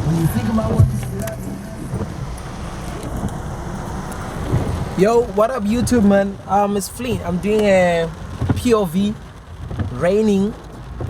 When you think about what Yo, what up YouTube, man? It's Flint. I'm doing a POV. Raining.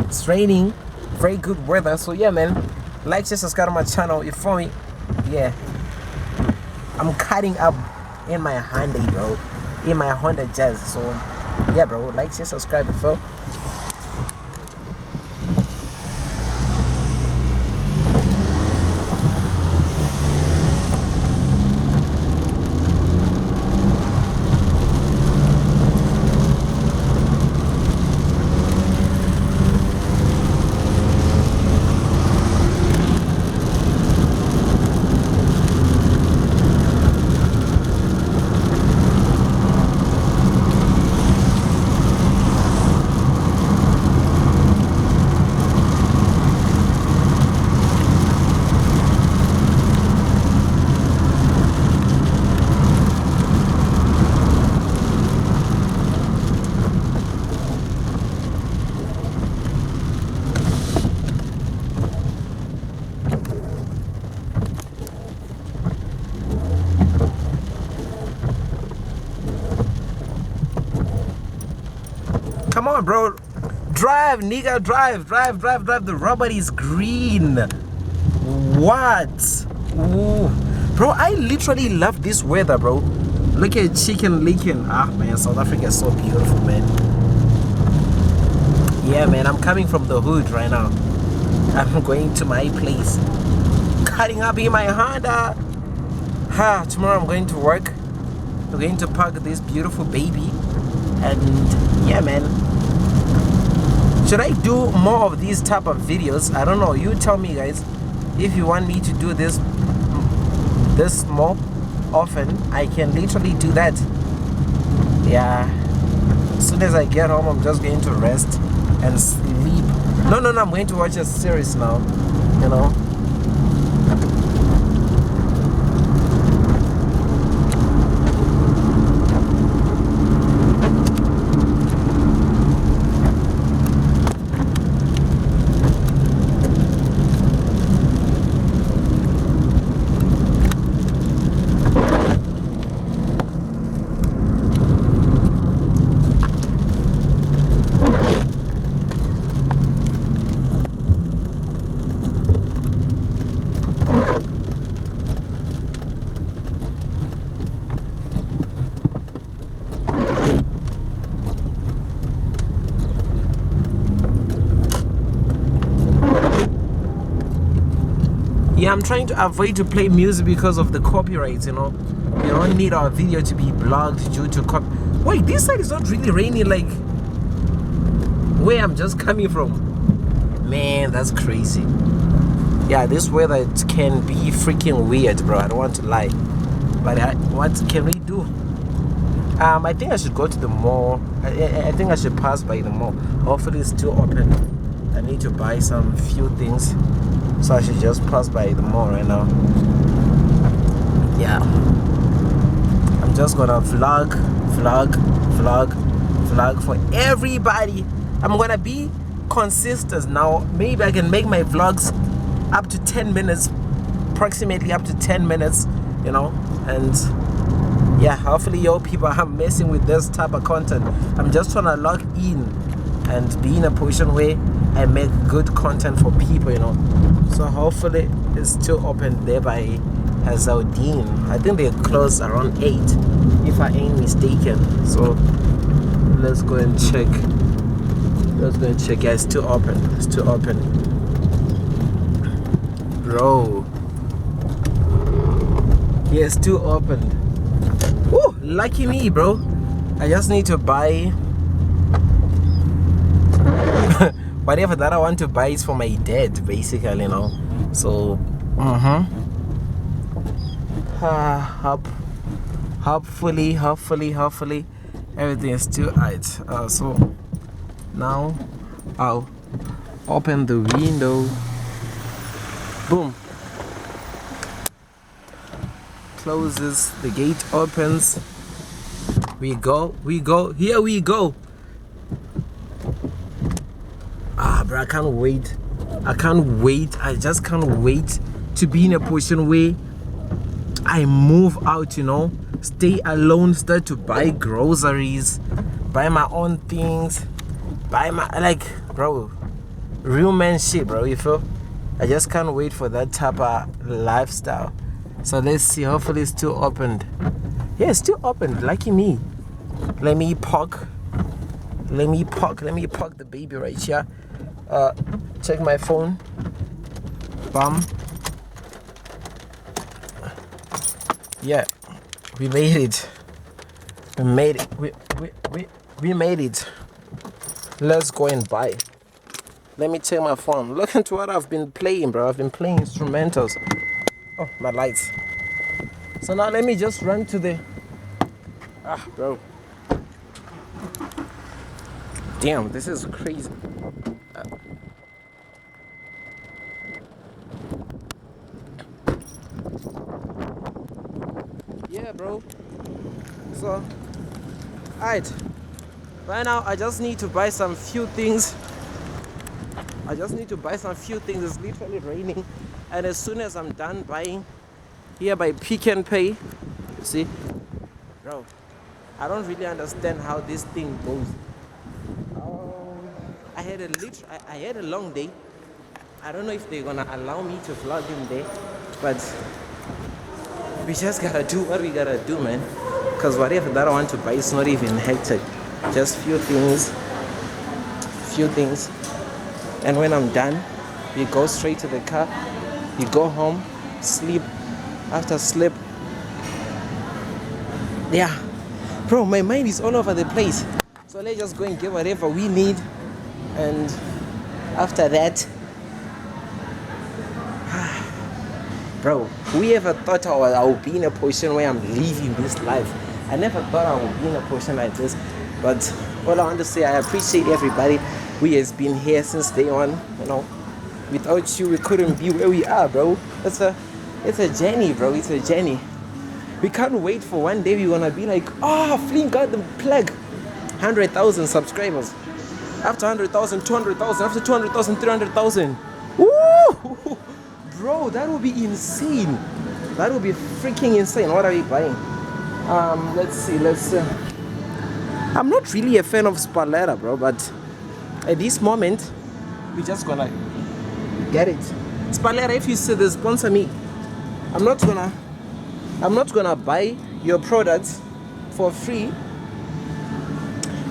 It's raining. Very good weather. So yeah, man. Like, share, subscribe to my channel. You feel me? Yeah. I'm cutting up in my Hyundai, bro. In my Honda Jazz. So yeah, bro. Like, share, subscribe, you feel? Come on, bro. Drive, nigga. Drive. The rubber is green. What? Ooh. Bro, I literally love this weather, bro. Look at chicken licking. Ah, man. South Africa is so beautiful, man. Yeah, man. I'm coming from the hood right now. I'm going to my place. Cutting up in my Honda. Tomorrow I'm going to work. I'm going to park this beautiful baby. And yeah, man. Should I do more of these type of videos? I don't know. You tell me, guys. If you want me to do this more often, I can literally do that. Yeah. As soon as I get home, I'm just going to rest and sleep. No, I'm going to watch a series now. You know. Yeah, I'm trying to avoid to play music because of the copyrights, you know. We don't need our video to be blocked due to Wait, this side is not really raining like where I'm just coming from. Man, that's crazy. Yeah, this weather, it can be freaking weird, bro. I don't want to lie. But what can we do? I think I should go to the mall. I think I should pass by the mall. Hopefully it's still open. I need to buy some few things. So I should just pass by the mall right now. Yeah. I'm just gonna vlog for everybody. I'm gonna be consistent now. Maybe I can make my vlogs up to 10 minutes, approximately up to 10 minutes, you know. And yeah, hopefully your people are messing with this type of content. I'm just trying to log in and be in a position where I make good content for people, you know. So hopefully it's still open there by Hazardine. I think they close around 8 if I ain't mistaken. So let's go and check. Yeah, it's still open. Bro. Yeah, it's still open. Woo, lucky me, bro. I just need to buy whatever that I want to buy is for my dad, basically, you know. So, hopefully, everything is still right. So now I'll open the window. Boom. Closes. The gate opens. We go. Here we go. Bro, I can't wait. I just can't wait to be in a position where I move out, you know, stay alone, start to buy groceries, buy my own things, buy my, like, bro, real man shit, bro, you feel? I just can't wait for that type of lifestyle. So let's see, hopefully it's still opened. Yeah, it's still opened, lucky me. Let me park the baby right here. Check my phone. Bam. Yeah, we made it. We made it. We made it. Let's go and buy. Let me check my phone. Look into what I've been playing, bro. I've been playing instrumentals. Oh, my lights. So now let me just run to the... bro. Damn, this is crazy. Yeah, bro. So, alright. Right now, I just need to buy some few things. It's literally raining. And as soon as I'm done buying here by Pick n Pay, you see, bro, I don't really understand how this thing goes. I had a long day. I don't know if they're gonna allow me to vlog in there, but we just gotta do what we gotta do, man. Cause whatever that I want to buy is not even hectic. Just few things. And when I'm done, you go straight to the car, you go home, sleep. After sleep, yeah, bro, my mind is all over the place. So let's just go and get whatever we need, and after that, bro, whoever thought I would be in a position where I'm living this life? I never thought I would be in a position like this. But all I want to say, I appreciate everybody who has been here since day one. You know, without you, we couldn't be where we are, bro. It's a journey, bro. It's a journey. We can't wait for one day we're gonna be like, Flynn got the plug. 100,000 subscribers. After 100,000, 200,000. After 200,000, 300,000. Woo! Bro, that would be insane. That would be freaking insane. What are we buying? Let's see. I'm not really a fan of Spaletta, bro, but at this moment, we're just gonna get it. Spaletta, if you see this, sponsor me. I'm not gonna buy your products for free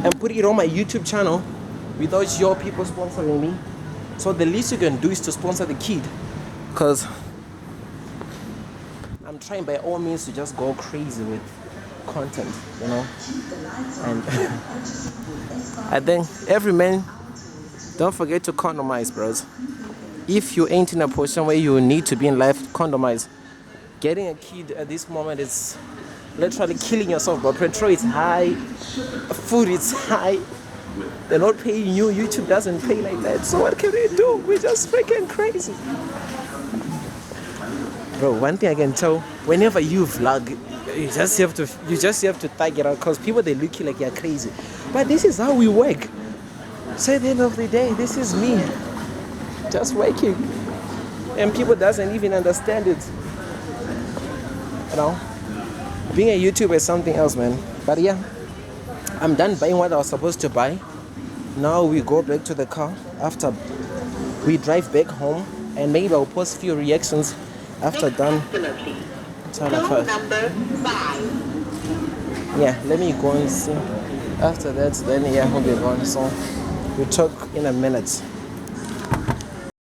and put it on my YouTube channel without your people sponsoring me. So the least you can do is to sponsor the kid, because I'm trying by all means to just go crazy with content, you know. And I think every man, don't forget to condomize, bros. If you ain't in a position where you need to be in life, condomize. Getting a kid at this moment is literally killing yourself, but petrol is high, food is high, they're not paying you, YouTube doesn't pay like that, so what can we do? We're just freaking crazy. Bro, one thing I can tell, whenever you vlog, you just have to tag it out, because people, they look like you're crazy. But this is how we work. So at the end of the day, this is me just working, and people doesn't even understand it. You know, being a YouTuber is something else, man. But yeah, I'm done buying what I was supposed to buy. Now we go back to the car after we drive back home, and maybe I'll post a few reactions after done. Yeah, let me go and see. After that, then yeah, we'll be gone. So we'll talk in a minute.